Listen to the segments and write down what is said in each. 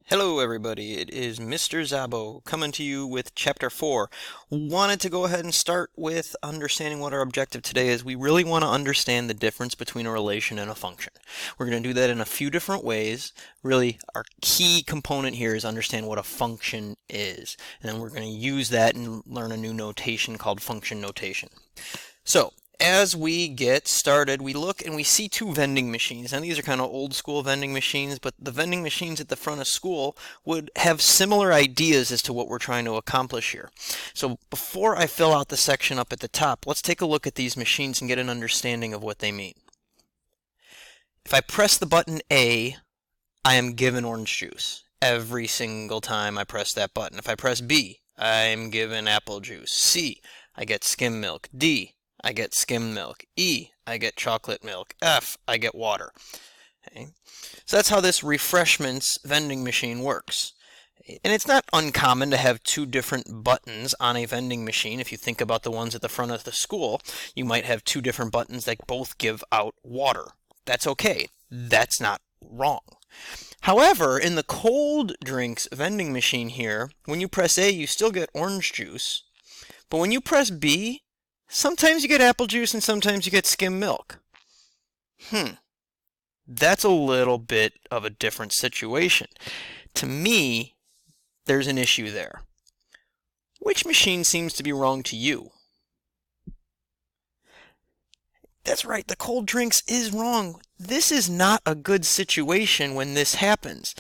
Hello everybody, it is Mr. Zabo coming to you with Chapter 4. Wanted to go ahead and start with understanding what our objective today is. We really want to understand the difference between a relation and a function. We're going to do that in a few different ways. Really, our key component here is understand what a function is. And then we're going to use that and learn a new notation called function notation. So, as we get started, we look and we see two vending machines. Now these are kind of old school vending machines, but the vending machines at the front of school would have similar ideas as to what we're trying to accomplish here. So before I fill out the section up at the top, let's take a look at these machines and get an understanding of what they mean. If I press the button A, I am given orange juice every single time I press that button. If I press B, I'm given apple juice. C, I get skim milk. D, I get skim milk. E, I get chocolate milk. F, I get water. Okay. So that's how this refreshments vending machine works. And it's not uncommon to have two different buttons on a vending machine. If you think about the ones at the front of the school, you might have two different buttons that both give out water. That's okay. That's not wrong. However, in the cold drinks vending machine here, when you press A, you still get orange juice. But when you press B, sometimes you get apple juice and sometimes you get skim milk. That's a little bit of a different situation. To me, there's an issue there. Which machine seems to be wrong to you? That's right, the cold drinks is wrong. This is not a good situation when this happens.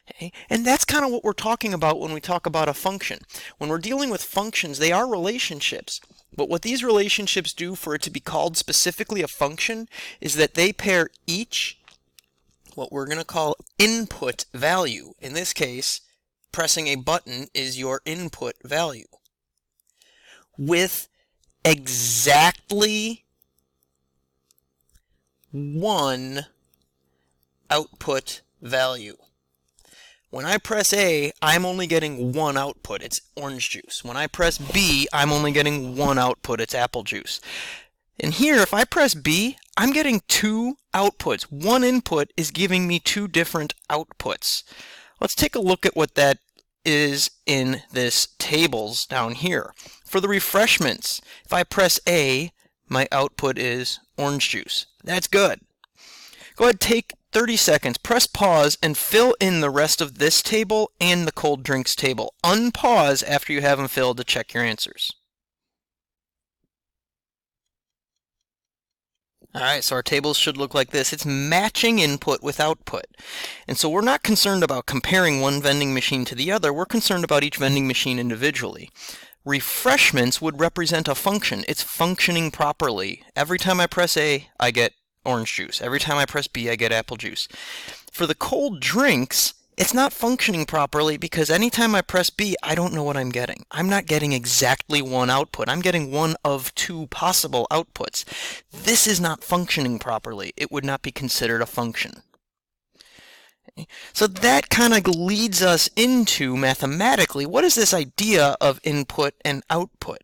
Okay? And that's kind of what we're talking about when we talk about a function. When we're dealing with functions, they are relationships. But what these relationships do for it to be called specifically a function is that they pair each, what we're going to call input value. In this case, pressing a button is your input value, with exactly one output value. When I press A, I'm only getting one output, it's orange juice. When I press B, I'm only getting one output, it's apple juice. And here, if I press B, I'm getting two outputs. One input is giving me two different outputs. Let's take a look at what that is in this tables down here. For the refreshments, if I press A, my output is orange juice. That's good. Go ahead, take 30 seconds, press pause, and fill in the rest of this table and the cold drinks table. Unpause after you have them filled to check your answers. Alright, so our tables should look like this. It's matching input with output. And so we're not concerned about comparing one vending machine to the other. We're concerned about each vending machine individually. Refreshments would represent a function. It's functioning properly. Every time I press A, I get orange juice. Every time I press B, I get apple juice. For the cold drinks, it's not functioning properly because anytime I press B, I don't know what I'm getting. I'm not getting exactly one output. I'm getting one of two possible outputs. This is not functioning properly. It would not be considered a function. So that kind of leads us into, mathematically, what is this idea of input and output?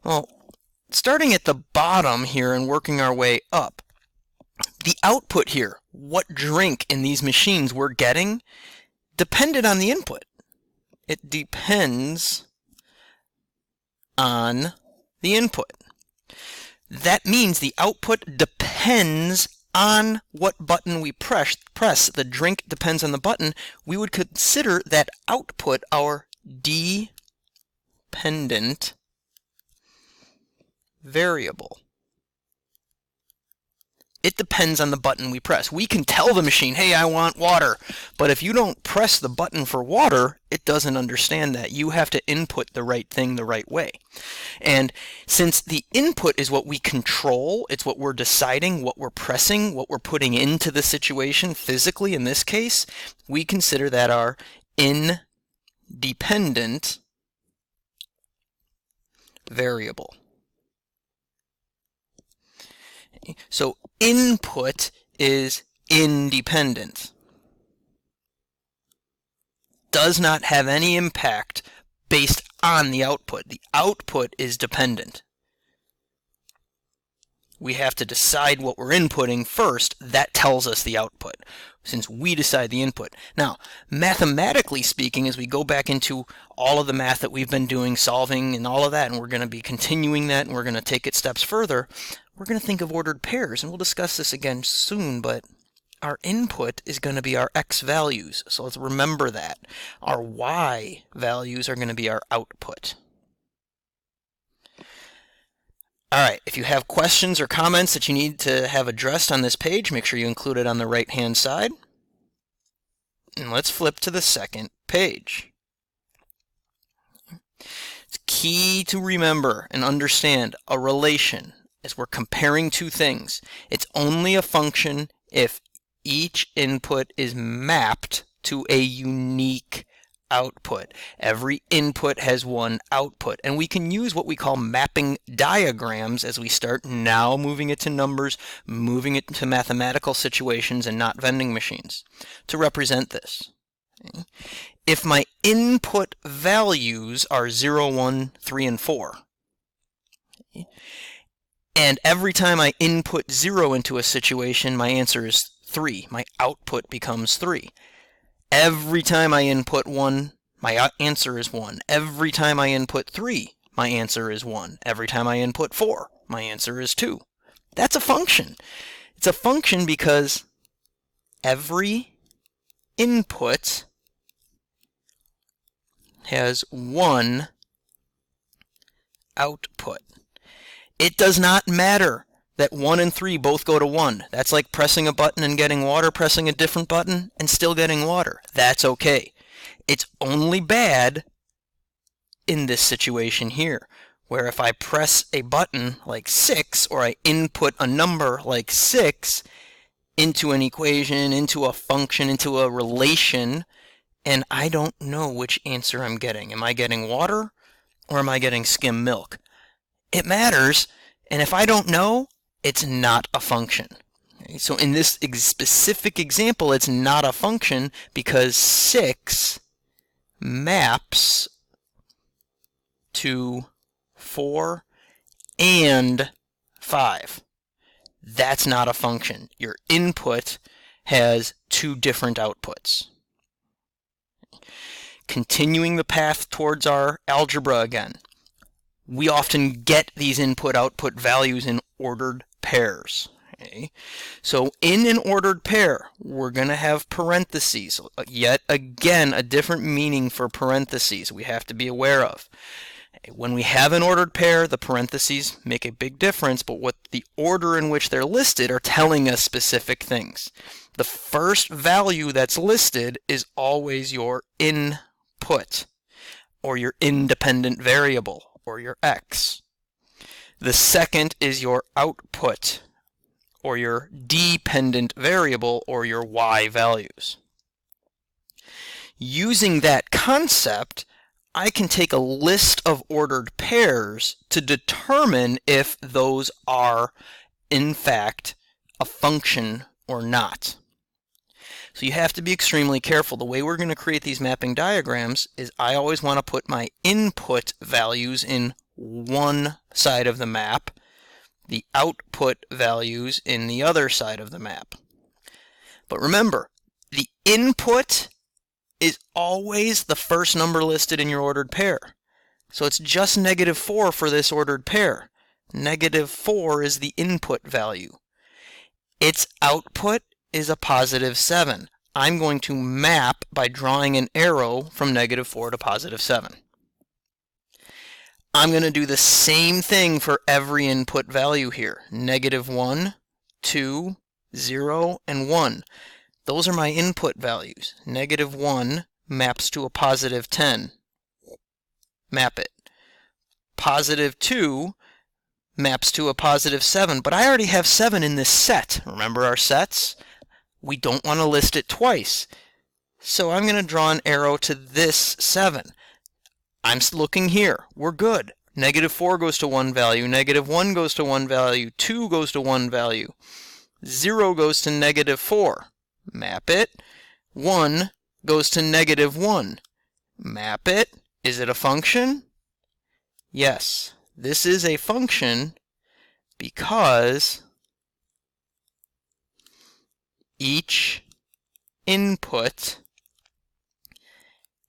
Well, starting at the bottom here and working our way up, the output here, what drink in these machines we're getting, depended on the input. It depends on the input. That means the output depends on what button we press. The drink depends on the button. We would consider that output our dependent variable. It depends on the button we press. We can tell the machine, hey, I want water. But if you don't press the button for water, it doesn't understand that. You have to input the right thing the right way. And since the input is what we control, it's what we're deciding, what we're pressing, what we're putting into the situation physically in this case, we consider that our independent variable. So input is independent. Does not have any impact based on the output. The output is dependent. we have to decide what we're inputting first. That tells us the output, since we decide the input. Now, mathematically speaking, as we go back into all of the math that we've been doing, solving and all of that, and we're going to be continuing that, and we're going to take it steps further, we're going to think of ordered pairs, and we'll discuss this again soon, but our input is going to be our x values, so let's remember that. Our y values are going to be our output. Alright, if you have questions or comments that you need to have addressed on this page, make sure you include it on the right-hand side. And let's flip to the second page. It's key to remember and understand a relation as we're comparing two things. It's only a function if each input is mapped to a unique output. Every input has one output, and we can use what we call mapping diagrams as we start now moving it to numbers, moving it to mathematical situations and not vending machines to represent this. Okay. If my input values are 0, 1, 3, and 4, okay, and every time I input 0 into a situation, my answer is 3. My output becomes 3. Every time I input 1, my answer is 1. Every time I input 3, my answer is 1. Every time I input 4, my answer is 2. That's a function. It's a function because every input has one output. It does not matter that 1 and 3 both go to 1. That's like pressing a button and getting water, pressing a different button and still getting water. That's okay. It's only bad in this situation here, where if I press a button like 6, or I input a number like 6 into an equation, into a function, into a relation, and I don't know which answer I'm getting. Am I getting water or am I getting skim milk? It matters, and if I don't know, it's not a function. Okay, so in this specific example, it's not a function because 6 maps to 4 and 5. That's not a function. Your input has two different outputs. Continuing the path towards our algebra again. We often get these input-output values in ordered pairs. Okay? So in an ordered pair, we're going to have parentheses. Yet again, a different meaning for parentheses we have to be aware of. When we have an ordered pair, the parentheses make a big difference, but what the order in which they're listed are telling us specific things. The first value that's listed is always your input, or your independent variable, or your x. The second is your output, or your dependent variable, or your y values. Using that concept, I can take a list of ordered pairs to determine if those are, in fact, a function or not. So you have to be extremely careful. The way we're going to create these mapping diagrams is I always want to put my input values in one side of the map, the output values in the other side of the map. But remember, the input is always the first number listed in your ordered pair. So it's just -4 for this ordered pair. -4 is the input value. Its output is a +7. I'm going to map by drawing an arrow from -4 to +7. I'm going to do the same thing for every input value here. -1, 2, 0, and 1. Those are my input values. -1 maps to a +10. Map it. +2 maps to a +7, but I already have 7 in this set. Remember our sets? We don't want to list it twice. So I'm going to draw an arrow to this 7. I'm looking here. We're good. -4 goes to one value. -1 goes to one value. 2 goes to one value. 0 goes to -4. Map it. 1 goes to -1. Map it. Is it a function? Yes, this is a function because each input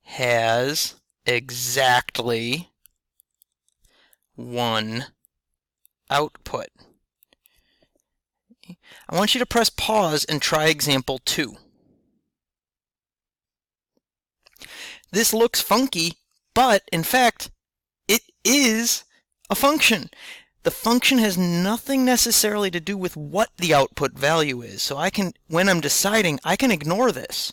has exactly one output. I want you to press pause and try example 2. This looks funky, but in fact, it is a function. The function has nothing necessarily to do with what the output value is. So I can, when I'm deciding, I can ignore this.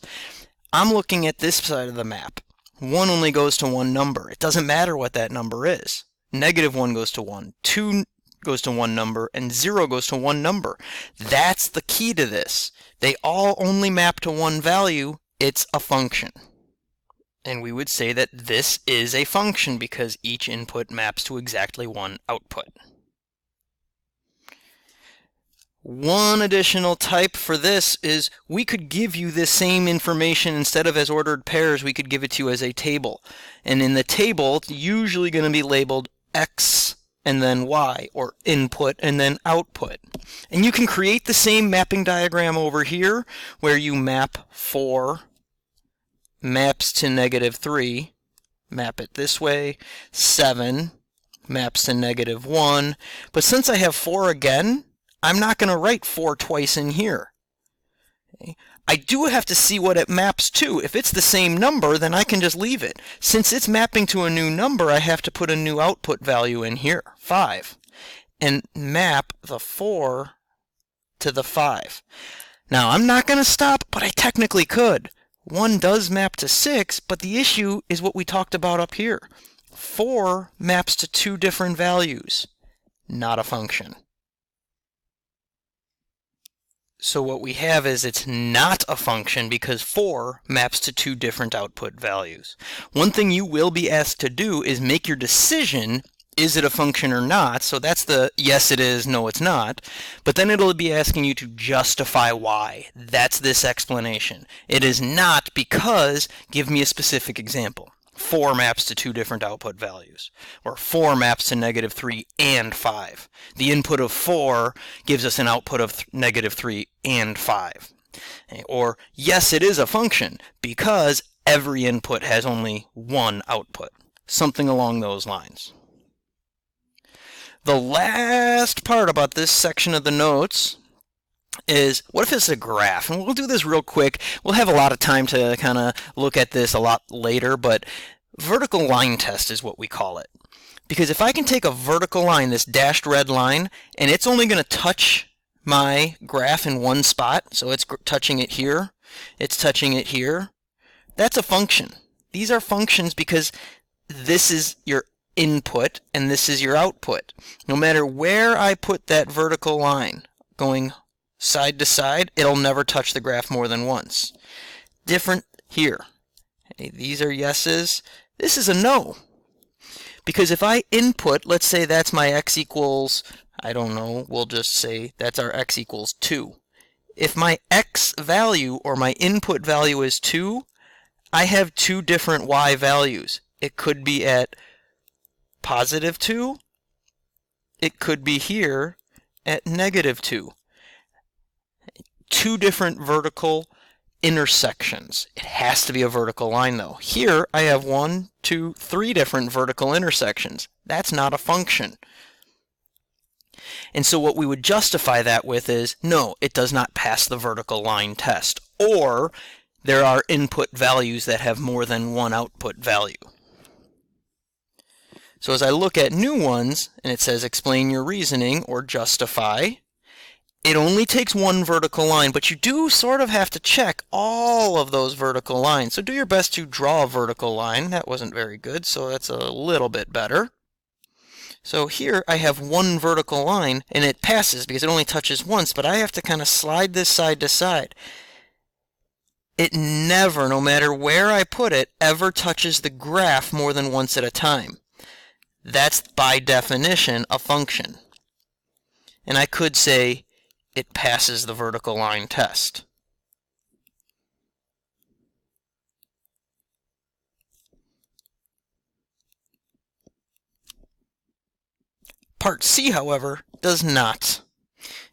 I'm looking at this side of the map. 1 only goes to one number. It doesn't matter what that number is. -1 goes to 1, 2 goes to one number, and 0 goes to one number. That's the key to this. They all only map to one value. It's a function. And we would say that this is a function because each input maps to exactly one output. One additional type for this is we could give you this same information instead of as ordered pairs, we could give it to you as a table. And in the table, it's usually going to be labeled X and then Y, or input and then output. And you can create the same mapping diagram over here where you map 4 maps to -3, map it this way, 7 maps to -1, but since I have 4 again, I'm not going to write 4 twice in here. Okay. I do have to see what it maps to. If it's the same number, then I can just leave it. Since it's mapping to a new number, I have to put a new output value in here, 5, and map the 4 to the 5. Now, I'm not going to stop, but I technically could. 1 does map to 6, but the issue is what we talked about up here. 4 maps to 2 different values, not a function. So what we have is it's not a function because 4 maps to 2 different output values. One thing you will be asked to do is make your decision, is it a function or not? So that's the yes it is, no it's not. But then it'll be asking you to justify why. That's this explanation. It is not because, give me a specific example. 4 maps to 2 different output values, or 4 maps to -3 and 5. The input of 4 gives us an output of -3 and 5. Or, yes, it is a function because every input has only one output. Something along those lines. The last part about this section of the notes is, what if it's a graph? And we'll do this real quick. We'll have a lot of time to kind of look at this a lot later, but vertical line test is what we call it. Because if I can take a vertical line, this dashed red line, and it's only going to touch my graph in one spot, so it's touching it here, it's touching it here, that's a function. These are functions because this is your input and this is your output. No matter where I put that vertical line going side to side, it'll never touch the graph more than once. Different here. Okay, these are yeses. This is a no. Because if I input, let's say that's my x equals, I don't know, we'll just say that's our x equals 2. If my x value or my input value is 2, I have 2 different y values. It could be at +2. It could be here at -2. 2 different vertical intersections. It has to be a vertical line though. Here I have 1, 2, 3 different vertical intersections. That's not a function. And so what we would justify that with is, no, it does not pass the vertical line test. Or there are input values that have more than one output value. So as I look at new ones, and it says explain your reasoning or justify, it only takes one vertical line, but you do sort of have to check all of those vertical lines. So do your best to draw a vertical line. That wasn't very good, so that's a little bit better. So here I have one vertical line, and it passes because it only touches once, but I have to kind of slide this side to side. It never, no matter where I put it, ever touches the graph more than once at a time. That's by definition a function. And I could say it passes the vertical line test. Part C, however, does not.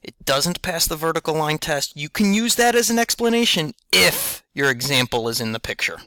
It doesn't pass the vertical line test. You can use that as an explanation if your example is in the picture.